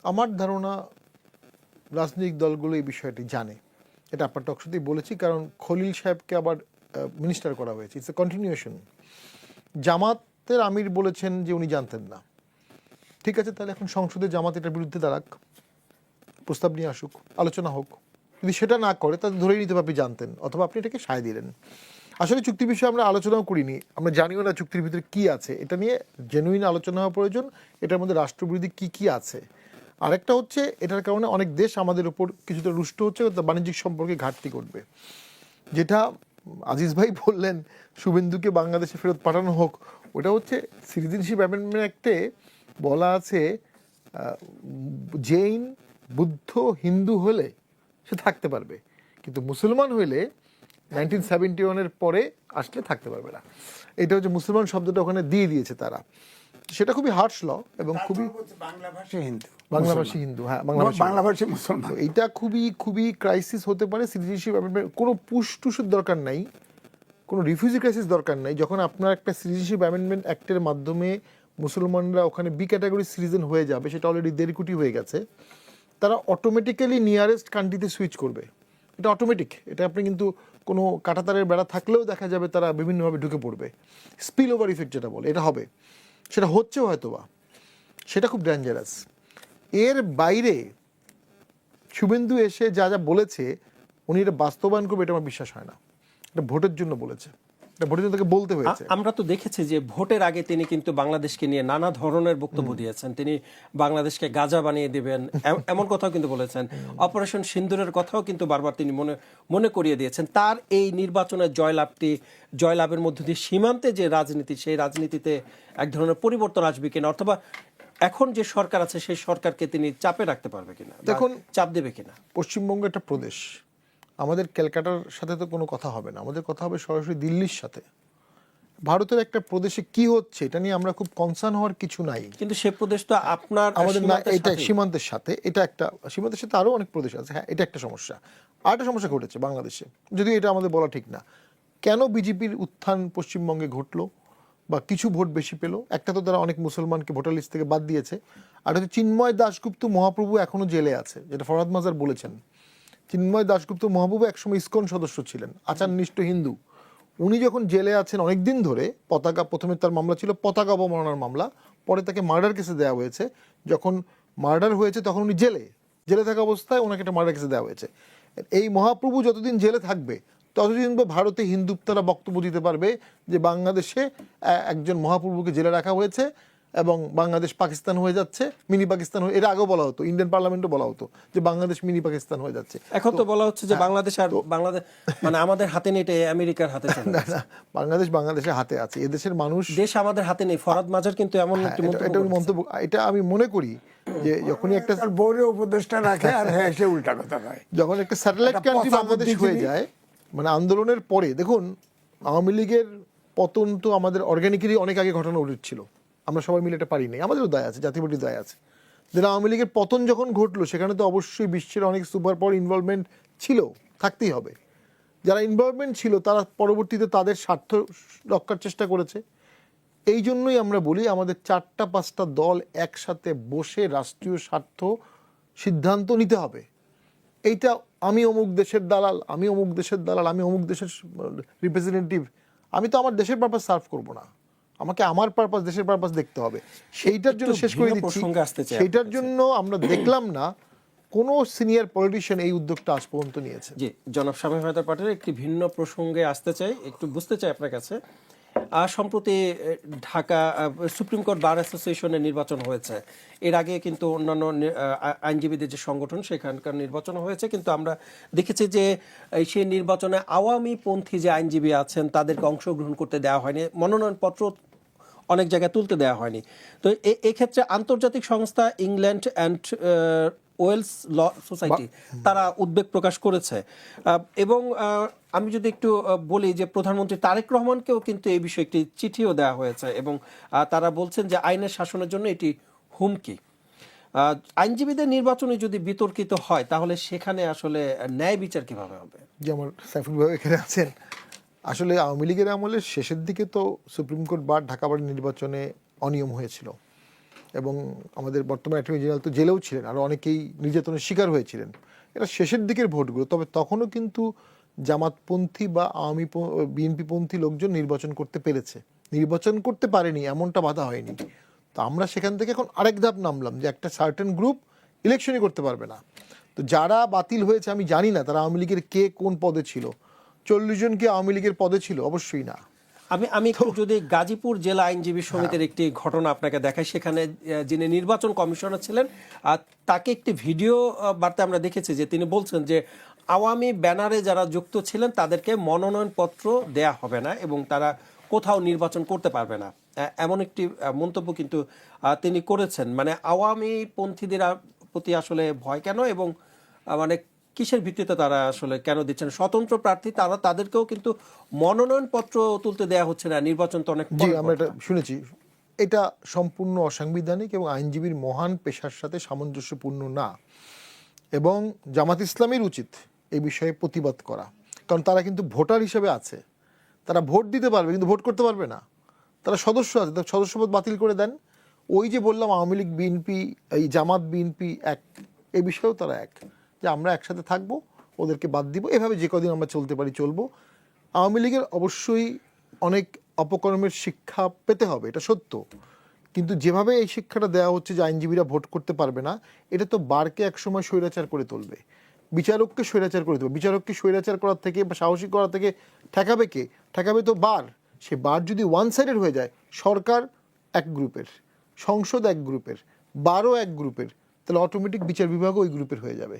আমার ধারণা রাজনৈতিক দলগুলো এই বিষয়টি জানে, এটা আপনার টকশোতেই বলেছি, কারণ খলিল সাহেবকে আবার মিনিস্টার করা হয়েছে, ইটস এ কন্টিনিউশন। জামাতের আমির বলেছেন যে উনি জানতেন না। ঠিক আছে, তাহলে এখন সংসদে জামাত এটার বিরুদ্ধে দাঁড়াক, প্রস্তাব নিয়ে আসুক, আলোচনা হোক। যদি সেটা না করে তাহলে ধরেই নিতে হবে আপনি জানতেন, অথবা আপনি এটাকে সায় দিলেন। আসলে চুক্তি বিষয়ে আমরা আলোচনাও করিনি, আমরা জানিও না চুক্তির ভিতরে কি আছে। এটা নিয়ে জেনুইন আলোচনা হওয়া প্রয়োজন, এটার মধ্যে রাষ্ট্রবিরোধী কি কি আছে। আরেকটা হচ্ছে, এটার কারণে অনেক দেশ আমাদের উপর কিছুটা রুষ্ট হচ্ছে, বাণিজ্যিক সম্পর্কে ঘাটতি করবে। যেটা আজিজ ভাই বললেন শুভেন্দুকে বাংলাদেশে ফেরত পাঠানো হোক, ওটা হচ্ছে সিটিজেনশিপ অ্যামেন্ডমেন্ট অ্যাক্টে বলা আছে জৈন, বুদ্ধ, হিন্দু হলে সে থাকতে পারবে, কিন্তু মুসলমান হইলে 1971-এর পরে আসলে থাকতে পারবে না। এটা হচ্ছে মুসলমান শব্দটা ওখানে দিয়ে দিয়েছে তারা। সেটা খুবই হার্শ ল এবং খুবই বাংলাভাষী হিন্দু, বাংলাভাষী হিন্দু, হ্যাঁ বাংলাভাষী মুসলমান। তো এইটা খুবই খুবই ক্রাইসিস হতে পারে। সিটিজেনশিপ অ্যামেন্ডমেন্ট কোনো পুশ টুসের দরকার নাই, কোনো রিফিউজি ক্রাইসিস দরকার নাই। যখন আপনার একটা সিটিজেনশিপ অ্যামেন্ডমেন্ট অ্যাক্টের মাধ্যমে মুসলমানরা ওখানে বি ক্যাটাগরি সিটিজেন হয়ে যাবে, সেটা অলরেডি 1.5 কোটি হয়ে গেছে, তারা অটোমেটিক্যালি নিয়ারেস্ট কান্ট্রিতে সুইচ করবে। এটা অটোমেটিক, এটা আপনি কিন্তু কোনো কাঁটাতারের বেড়া থাকলেও দেখা যাবে তারা বিভিন্নভাবে ঢুকে পড়বে। স্পিল ওভার ইফেক্ট যেটা বলে, এটা হবে, সেটা হচ্ছেও হয়তো বা, সেটা খুব ডেঞ্জারাস। এর বাইরে শুভেন্দু এসে যা যা বলেছে উনি এটা বাস্তবায়ন করবে, এটা আমার বিশ্বাস হয় না। এটা ভোটের জন্য বলেছে, এটা ভোটের জন্য তাকে বলতে হয়েছে। আমরা তো দেখেছি যে ভোটের আগে তিনি কিন্তু বাংলাদেশকে নিয়ে নানা ধরনের বক্তব্য দিয়েছেন। তিনি বাংলাদেশকে গাজা বানিয়ে দিবেন এমন কথাও কিন্তু বলেছেন। অপারেশন সিন্দুরের কথাও কিন্তু বারবার তিনি মনে করিয়ে দিয়েছেন। তার এই নির্বাচনের জয়লাভের মধ্য দিয়ে সীমান্তে যে রাজনীতি, সেই রাজনীতিতে এক ধরনের পরিবর্তন আসবে কিনা, অথবা এখন যে সরকার আছে সেই সরকারকে তিনি চাপে রাখতে পারবে কিনা, দেখুন চাপ দেবে কিনা। পশ্চিমবঙ্গ একটা প্রদেশ, আমাদের ক্যালকাটার সাথে তো কোনো কথা হবে না, আমাদের কথা হবে সরাসরি দিল্লির সাথে। ভারতের একটা প্রদেশে কি হচ্ছে এটা নিয়ে আমরা খুব কনসার্ন হওয়ার কিছু নাই। কিন্তু সে প্রদেশ তো আপনার আমাদের না, সীমান্তের এটা সাথেই। সীমান্তের সাথে, এটা একটা সীমান্তের সাথে আরও অনেক প্রদেশ আছে, হ্যাঁ এটা একটা সমস্যা। আর একটা সমস্যা ঘটেছে বাংলাদেশে, যদিও এটা আমাদের বলা ঠিক না। কেন বিজেপির উত্থান পশ্চিমবঙ্গে ঘটলো বা কিছু ভোট বেশি পেলো? একটা তো তারা অনেক মুসলমানকে ভোটার লিস্ট থেকে বাদ দিয়েছে, আর হচ্ছে চিন্ময় দাশগুপ্ত মহাপ্রভু এখনো জেলে আছে, যেটা ফরহাদ মাজার বলেছেন। চিন্ময় দাশগুপ্ত মহাপ্রভু একসময় ইসকন সদস্য ছিলেন, আচারনিষ্ঠ হিন্দু। উনি যখন জেলে আছেন অনেক দিন ধরে, পতাকা, প্রথমে তার মামলা ছিল পতাকা অবমাননার মামলা, পরে তাকে মার্ডার কেসে দেওয়া হয়েছে। যখন মার্ডার হয়েছে তখন উনি জেলে থাকা অবস্থায় ওনাকে একটা মার্ডার কেসে দেওয়া হয়েছে। এই মহাপ্রভু যতদিন জেলে থাকবে ততদিন ভারতে হিন্দুত্বরা বক্তব্য দিতে পারবে যে বাংলাদেশে একজন মহাপ্রভুকে জেলে রাখা হয়েছে এবং বাংলাদেশ পাকিস্তান হয়ে যাচ্ছে, মিনি পাকিস্তান হয়ে। এর আগেও বলা হতো, ইন্ডিয়ান পার্লামেন্টও বলা হতো যে বাংলাদেশ মিনি পাকিস্তান হয়ে যাচ্ছে। এখন তো বলা হচ্ছে যে বাংলাদেশ আর বাংলাদেশ মানে আমাদের হাতে নেই, এটা আমেরিকার হাতে চলে না গেছে। না, বাংলাদেশ বাংলাদেশের হাতে আছে, এদেশের মানুষ। দেশ আমাদের হাতে নেই। ফরহাদ মাজার কিন্তু এমন একটি এটা মন্তব্য মন্তব্য, এটা আমি মনে করি যে যখনই একটা তার বউরে উপদেষ্টা রাখে আর হ্যাঁ সে উল্টা কথা কয়। যখন একটা স্যাটেলাইট একটা কান্ট্রি পচা বাংলাদেশ হয়ে বুদ্ধিজীবী। যায়, মানে আন্দোলনের পরে দেখুন, আওয়ামী লীগের পতন তো আমাদের অর্গানিক্যালি অনেক আগে ঘটানো উচিত ছিল, আমরা সবাই মিলে এটা পারিনি, আমাদেরও দায় আছে, জাতীয় পার্টির দায় আছে। যেটা আওয়ামী লীগের পতন যখন ঘটলো সেখানে তো অবশ্যই বিশ্বের অনেক সুপার পাওয়ার ইনভলভমেন্ট ছিল, থাকতেই হবে। যারা ইনভলভমেন্ট ছিল তারা পরবর্তীতে তাদের স্বার্থ রক্ষার চেষ্টা করেছে। এই জন্যই আমরা বলি আমাদের 4-5টা দল একসাথে বসে রাষ্ট্রীয় স্বার্থ সিদ্ধান্ত নিতে হবে। এইটা আমি অমুক দেশের দালাল, আমি অমুক দেশের দালাল, আমি অমুক দেশের রিপ্রেজেন্টেটিভ, আমি তো আমার দেশের পারপাস সার্ভ করব না, আমাকে আমার পারপাস, দেশের পারপাস দেখতে হবে। সেইটার জন্য শেষ করে দিচ্ছি, সেইটার জন্য আমরা দেখলাম না কোনো সিনিয়র পলিটিশিয়ান এই উদ্যোগটা আজ পর্যন্ত নিয়েছে। জি, জনাব শামীম হায়দার পাটোয়ারি, একটি ভিন্ন প্রসঙ্গে আসতে চাই, একটু বুঝতে চাই আপনার কাছে। সম্প্রতি ঢাকা সুপ্রিম কোর্ট বার অ্যাসোসিয়েশনের নির্বাচন হয়েছে। এর আগে কিন্তু অন্যান্য আইনজীবীদের যে সংগঠন সেখানকার নির্বাচন হয়েছে, কিন্তু আমরা দেখেছি যে সেই নির্বাচনে আওয়ামী পন্থী যে আইনজীবী আছেন তাদেরকে অংশগ্রহণ করতে দেওয়া হয়নি, মনোনয়নপত্র অনেক জায়গায় তুলতে দেওয়া হয়নি। তো এক্ষেত্রে আন্তর্জাতিক সংস্থা England and Wales law society তারা উদ্বেগ প্রকাশ করেছে। এবং আমি যদি একটু বলি যে প্রধানমন্ত্রী তারেক রহমানকেও কিন্তু এই বিষয়ে একটি চিঠিও দেওয়া হয়েছে, এবং তারা বলছেন যে আইনের শাসনের জন্য এটি হুমকি। আইনজীবীদের নির্বাচনে যদি বিতর্কিত হয় তাহলে সেখানে আসলে ন্যায় বিচার কিভাবে হবে? যেমন সাইফুল ভাই এখানে আছেন, আসলে আওয়ামী লীগের আমলের শেষের দিকে তো সুপ্রিম কোর্ট বার ঢাকা বার নির্বাচনে অনিয়ম হয়েছিল, এবং আমাদের বর্তমান অ্যাটর্নি জেনারেল তো জেলেও ছিলেন, আরও অনেকেই নির্যাতনের শিকার হয়েছিলেন। এটা শেষের দিকের ভোটগুলো, তবে তখনও কিন্তু জামাতপন্থী বা বিএনপিপন্থী লোকজন নির্বাচন করতে পেরেছে। নির্বাচন করতে পারেনি এমনটা বাধা হয়নি। তো আমরা সেখান থেকে এখন আরেক ধাপ নামলাম যে একটা সার্টেন গ্রুপ ইলেকশনই করতে পারবে না। তো যারা বাতিল হয়েছে আমি জানি না তারা আওয়ামী লীগের কে কোন পদে ছিল। 40 জন কি আওয়ামী লীগের পদে ছিল? অবশ্যই না। আমি একটু যদি গাজীপুর জেলা আইনজীবী সমিতির একটি ঘটনা আপনাকে দেখাই, সেখানে যিনি নির্বাচন কমিশনার ছিলেন তাকে একটি ভিডিও বার্তা আমরা দেখেছি যে তিনি বলছেন যে আওয়ামী ব্যানারে যারা যুক্ত ছিলেন তাদেরকে মনোনয়নপত্র দেয়া হবে না এবং তারা কোথাও নির্বাচন করতে পারবে না, এমন একটি মন্তব্য কিন্তু তিনি করেছেন। মানে আওয়ামী পন্থীদের প্রতি আসলে ভয় কেন এবং মানে কিসের ভিত্তিতে তারা আসলে কেন দিচ্ছেন? স্বতন্ত্র প্রার্থী তারা, তাদেরকেও কিন্তু মনোনয়নপত্র তুলতে দেয়া হচ্ছে না, নির্বাচন তো অনেক জি পরের আমরা কথা। এটা শুনেছি। এটা সম্পূর্ণ অসাংবিধানিক এবং আইনজীবীর মহান পেশার সাথে সামঞ্জস্যপূর্ণ না, এবং জামাত ইসলামীর উচিত এই বিষয়ে প্রতিবাদ করা। কারণ তারা কিন্তু ভোটার হিসেবে আছে, তারা ভোট দিতে পারবে কিন্তু ভোট করতে পারবে না। তারা সদস্য আছে, তার সদস্যপদ বাতিল করে দেন। ওই যে বললাম আওয়ামী লীগ বিএনপি, এই জামাত বিএনপি এক, এই বিষয়েও তারা এক, যে আমরা একসাথে থাকবো, ওদেরকে বাদ দিব, এভাবে যে কদিন আমরা চলতে পারি চলবো। আওয়ামী লীগের অবশ্যই অনেক অপকর্মের শিক্ষা পেতে হবে, এটা সত্য, কিন্তু যেভাবে এই শিক্ষাটা দেওয়া হচ্ছে যে আইনজীবীরা ভোট করতে পারবে না, এটা তো বারকে একসময় স্বৈরাচার করে তুলবে, বিচারককে স্বৈরাচার করে তুলবে। বিচারককে স্বৈরাচার করার থেকে বা সাহসী করার থেকে ঠেকাবে কে? ঠেকাবে তো বার। সে বার যদি ওয়ান সাইডেড হয়ে যায়, সরকার এক গ্রুপের, সংসদ এক গ্রুপের, বারও এক গ্রুপের, তাহলে অটোমেটিক বিচার বিভাগও ওই গ্রুপের হয়ে যাবে।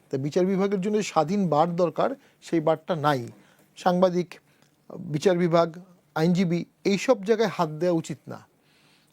তাই বিচার বিভাগের জন্য যে স্বাধীন বার দরকার, সেই বারটা নাই। সাংবাদিক, বিচার বিভাগ, আইনজীবী এইসব জায়গায় হাত দেওয়া উচিত না।